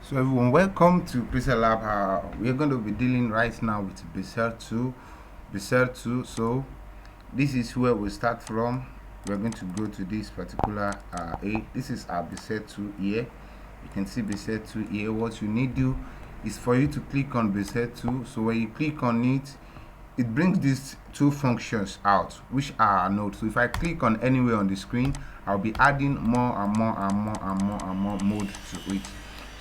So everyone, welcome to pixellab. We're going to be dealing right now with beizer 2. So this is where we start from. We're going to go to this particular this is our beizer 2 here. You can see beizer 2 here. What you need to do is for you to click on beizer 2. So when you click on it, it brings these two functions out, which are nodes. So if I click on anywhere on the screen, I'll be adding more and more mode to it.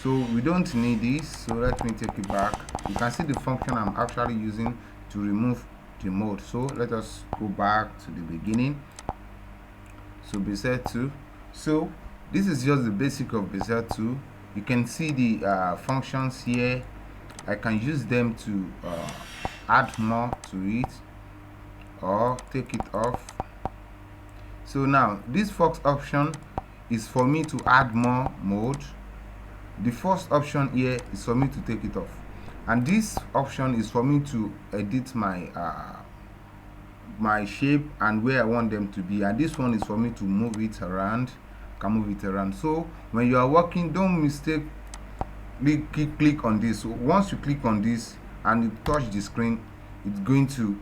So we don't need this, so let me take it back. You can see the function I'm actually using to remove the mode. So let us go back to the beginning. So beizer 2. So this is just the basic of beizer 2. You can see the functions here. I can use them to add more to it or take it off. So now this first option is for me to add more mode. The first option here is for me to take it off, and this option is for me to edit my my shape and where I want them to be, and this one is for me to move it around. Can move it around. So when you are working, don't mistake click on this. So once you click on this and you touch the screen, it's going to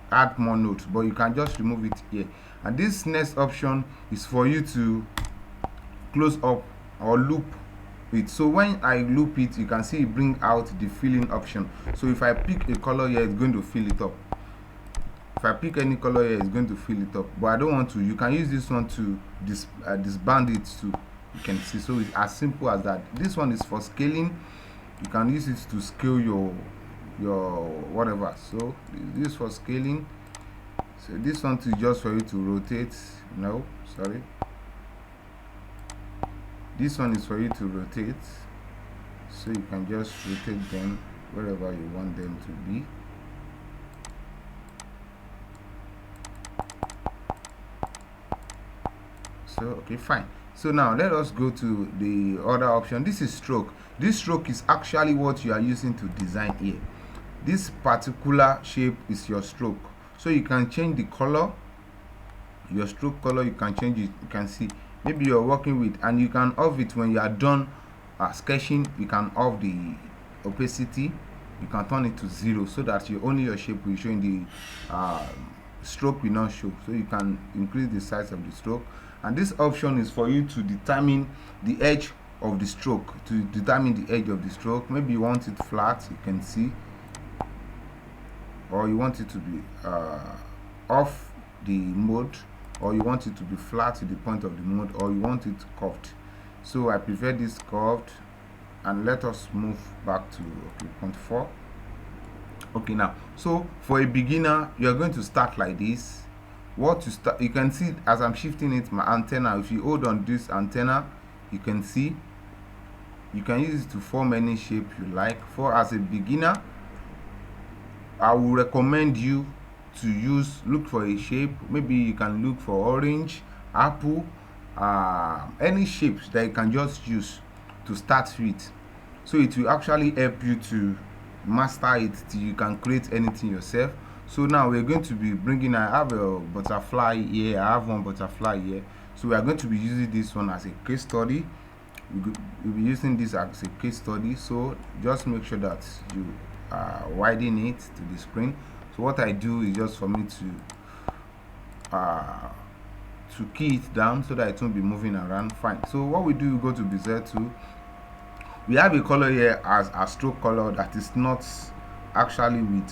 add more nodes, but you can just remove it here. And this next option is for you to close up or loop it. So when I loop it, you can see it bring out the filling option. So if I pick a color here, it's going to fill it up. If I pick any color here, it's going to fill it up, but I don't want to. You can use this one to disband it too. You can see. So it's as simple as that. This one is for scaling. You can use it to scale your whatever. So this is for scaling. So this one is just for you to rotate. No, sorry. This one is for you to rotate, so you can just rotate them wherever you want them to be. So okay, fine. So now let us go to the other option. This is stroke. This stroke is actually what you are using to design here. This particular shape is your stroke, so you can change the color. Your stroke color, you can change it. You can see maybe you're working with, and you can off it when you are done sketching. You can off the opacity. You can turn it to 0 so that only your shape will show in the stroke will not show. So you can increase the size of the stroke, and this option is for you to determine the edge of the stroke. To determine the edge of the stroke, maybe you want it flat, you can see, or you want it to be off the mode, or you want it to be flat to the point of the mode, or you want it curved. So I prefer this curved, and let us move back to point 4. Okay, now so for a beginner, you're going to start like this. What to start, you can see as I'm shifting it, my antenna. If you hold on this antenna, you can see you can use it to form any shape you like. For as a beginner, I will recommend you to look for a shape. Maybe you can look for orange, apple, any shapes that you can just use to start with. So it will actually help you to master it till you can create anything yourself. So now we're going to be bringing, I have a butterfly here, I have one butterfly here. So we are going to be using this one as a case study. We'll be using this as a case study. So just make sure that you widen it to the screen. So what I do is just for me to key it down so that it won't be moving around. Fine. So what we do, we go to beizer 2. We have a color here as a stroke color that is not actually with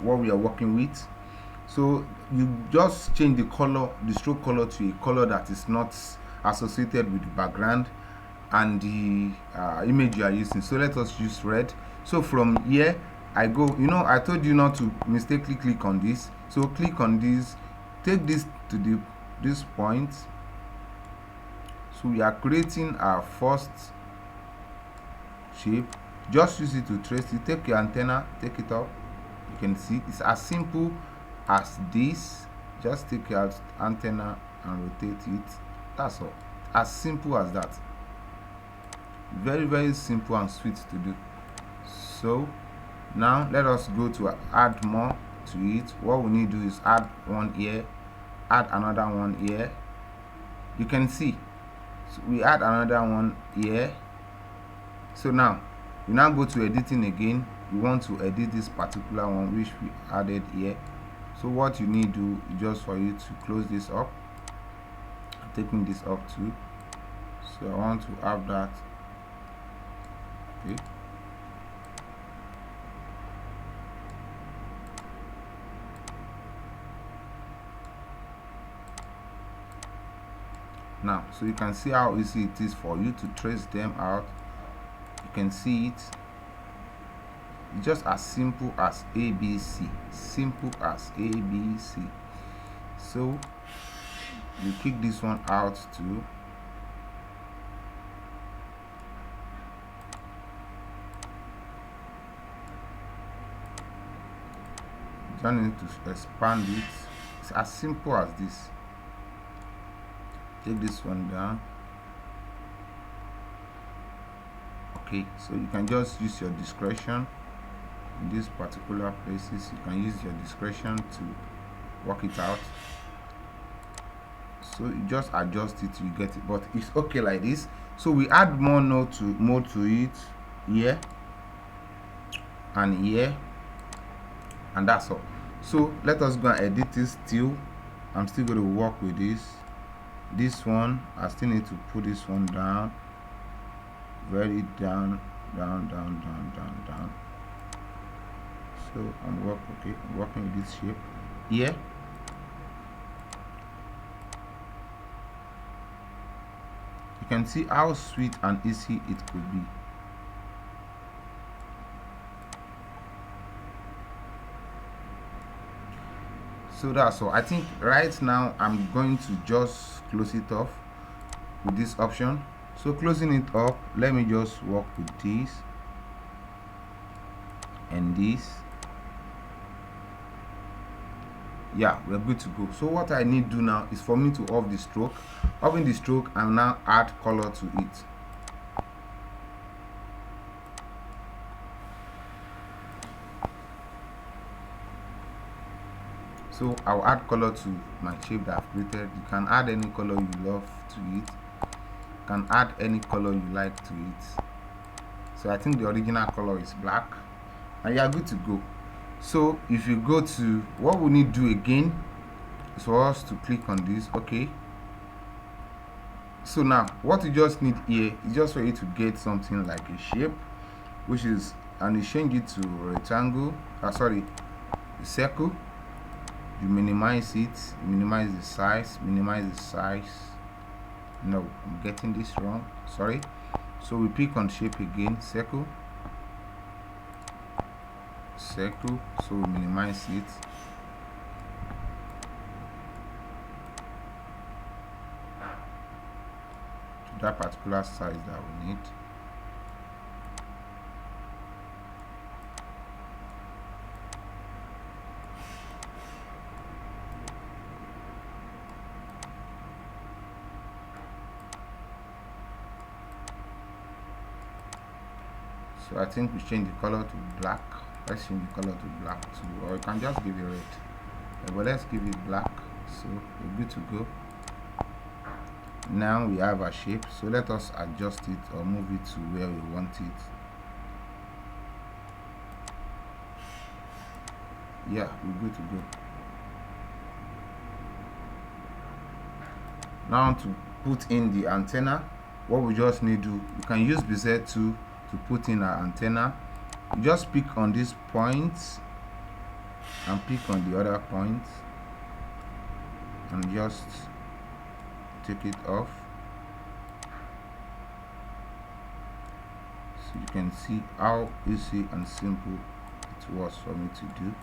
what we are working with. So you just change the color, the stroke color, to a color that is not associated with the background and the image you are using. So let us use red. So from here I go, I told you not to mistakenly click on this. So click on this, take this to this point. So we are creating our first shape. Just use it to trace it. Take your antenna, take it up. You can see it's as simple as this. Just take your antenna and rotate it. That's all. As simple as that. Very, very simple and sweet to do. So now let us go to add more to it. What we need to do is add one here, add another one here. You can see, so we add another one here, So now you now go to editing again. You want to edit this particular one which we added here. So what you need to do is just for you to close this up. I'm taking this up too, so I want to have that. Okay, now so you can see how easy it is for you to trace them out. You can see it. It's just as simple as ABC. Simple as ABC. So you kick this one out too. You don't need to expand it. It's as simple as this. Take this one down. Okay, so you can just use your discretion in these particular places. You can use your discretion to work it out. So you just adjust it, you get it, but it's okay like this. So we add more node to it here and here, and that's all. So let us go and edit this. Still, I'm still going to work with this one. I still need to put this one down, very down. So I'm working with this shape here. You can see how sweet and easy it could be. So that's all. I think right now I'm going to just close it off with this option. So closing it up, let me just work with this and this. Yeah, we're good to go. So what I need to do now is for me to off the stroke. Offing the stroke, I'll now add color to it. So I'll add color to my shape that I've created. You can add any color you love to it. You can add any color you like to it. So I think the original color is black, and you are good to go. So if you go to, what we need to do again is for us to click on this. Okay, so now what you just need here is just for you to get something like a shape, which is, and you change it to rectangle, sorry, circle. You minimize it, minimize the size. No, I'm getting this wrong, sorry. So we pick on shape again, circle, so we minimize it. To that particular size that we need. So I think we change the color to black. Let's change the color to black too, or you can just give it red. Yeah, but let's give it black. So we're good to go. Now we have a shape, so let us adjust it or move it to where we want it. Yeah, we're good to go. Now to put in the antenna, what we just need to do, you can use beizer tool to put in our antenna. You just pick on this point and pick on the other point and just take it off. So you can see how easy and simple it was for me to do.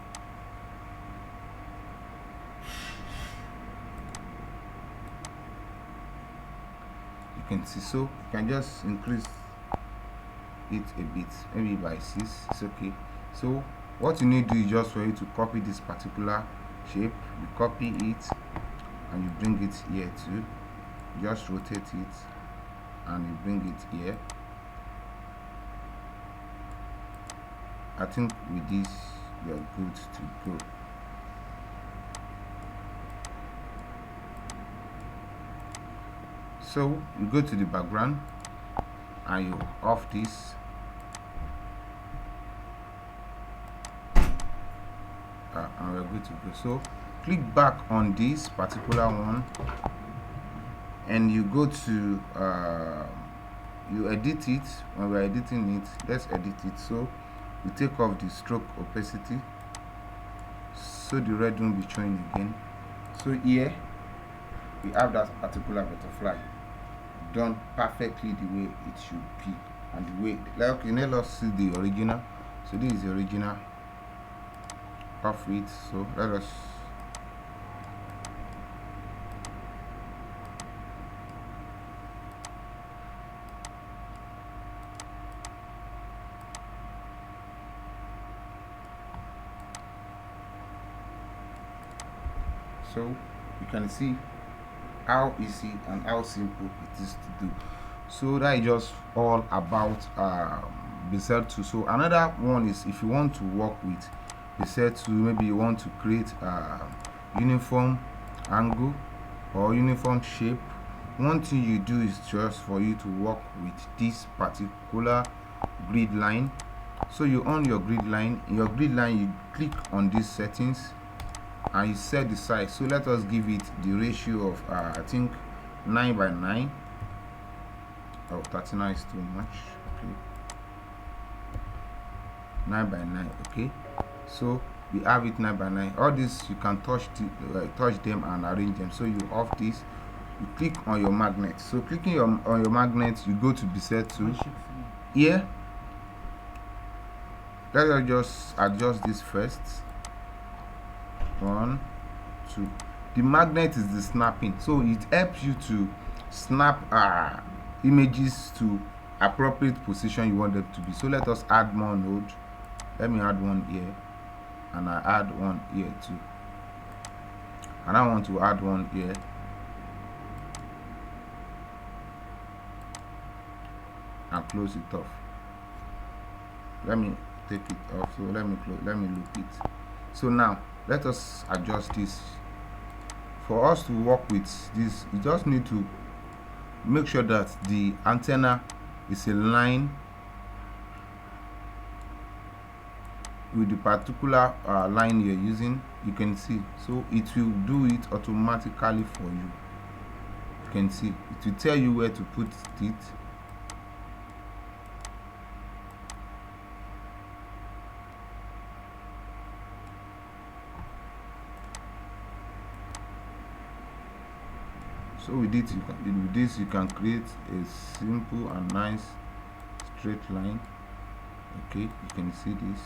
You can see, so you can just increase it a bit, maybe by 6. It's okay. So what you need to do is just for you to copy this particular shape. You copy it and you bring it here too. Just rotate it and you bring it here. I think with this you're good to go. So you go to the background and you off this good to go. So click back on this particular one and you go to you edit it. When we're editing it, let's edit it. So we take off the stroke opacity so the red won't be showing again. So here we have that particular butterfly done perfectly the way it should be, and the way, like, okay, let us see the original. So this is the original of it. So let us so you can see how easy and how simple it is to do. So that is just all about Bezier tool. So another one is if you want to work with Bezier tool, maybe you want to create a uniform angle or uniform shape. One thing you do is just for you to work with this particular grid line. So you on your grid line. In your grid line, you click on these settings and you set the size. So let us give it the ratio of I think 9 by 9. Oh, 39 is too much. Okay, 9 by 9. Okay, so we have it 9 by 9. All this you can touch them and arrange them. So you off this, you click on your magnet. So clicking on your magnet, you go to Bezier tool. Here, let us just adjust this first. 1, 2. The magnet is the snapping, so it helps you to snap images to appropriate position you want them to be. So let us add more node. Let me add one here, and I add one here too, and I want to add one here, and close it off. Let me take it off. So let me loop it. So now let us adjust this. For us to work with this, you just need to make sure that the antenna is in line with the particular line you're using. You can see, so it will do it automatically for you. You can see it will tell you where to put it. So with this you can create a simple and nice straight line. Okay, you can see this.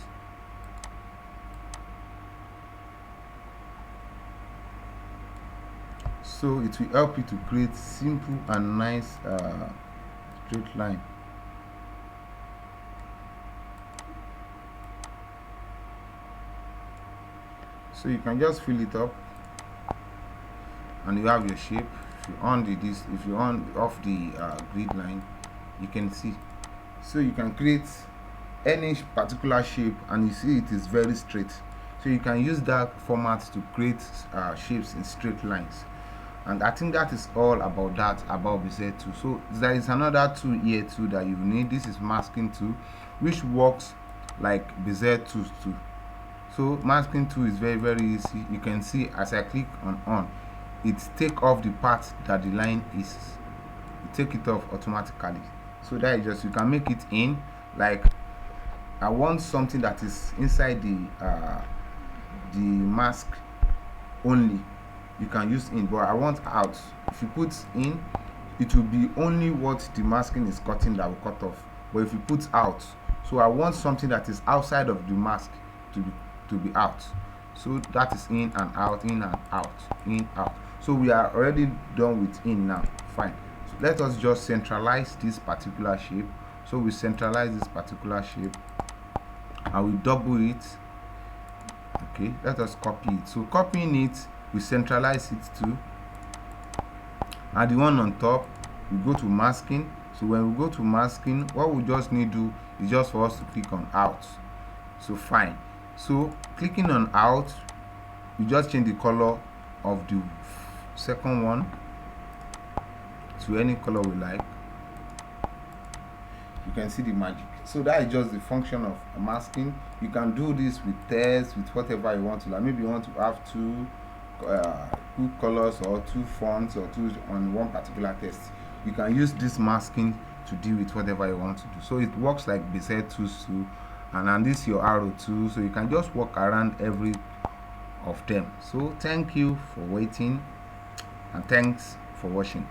So it will help you to create simple and nice straight line. So you can just fill it up and you have your shape. If you on off the grid line, you can see. So you can create any particular shape and you see it is very straight. So you can use that format to create shapes in straight lines. And I think that is all about Bezier tool. So there is another tool here too that you need. This is masking tool, which works like Bezier tools too. So masking tool is very easy. You can see as I click on, it take off the part that the line is. You take it off automatically. So that is just, you can make it in, like I want something that is inside the mask only, you can use in, but I want out. If you put in, it will be only what the masking is cutting that will cut off. But if you put out, so I want something that is outside of the mask to be out. So that is in and out, in and out, in, out. So we are already done with in now. Fine. So let us just centralize this particular shape. So we centralize this particular shape and we double it. Okay, let us copy it. So copying it, we centralize it too. And the one on top, we go to masking. So when we go to masking, what we just need to do is just for us to click on out. So fine. So clicking on out, we just change the color of the second one to any color we like. you can see the magic. So that is just the function of masking. You can do this with text, with whatever you want to. Like maybe you want to have two colors or two fonts or two on one particular text. You can use this masking to deal with whatever you want to do. So it works like bezier tools too, and this is your arrow too, so you can just walk around every of them. So thank you for waiting, and thanks for watching.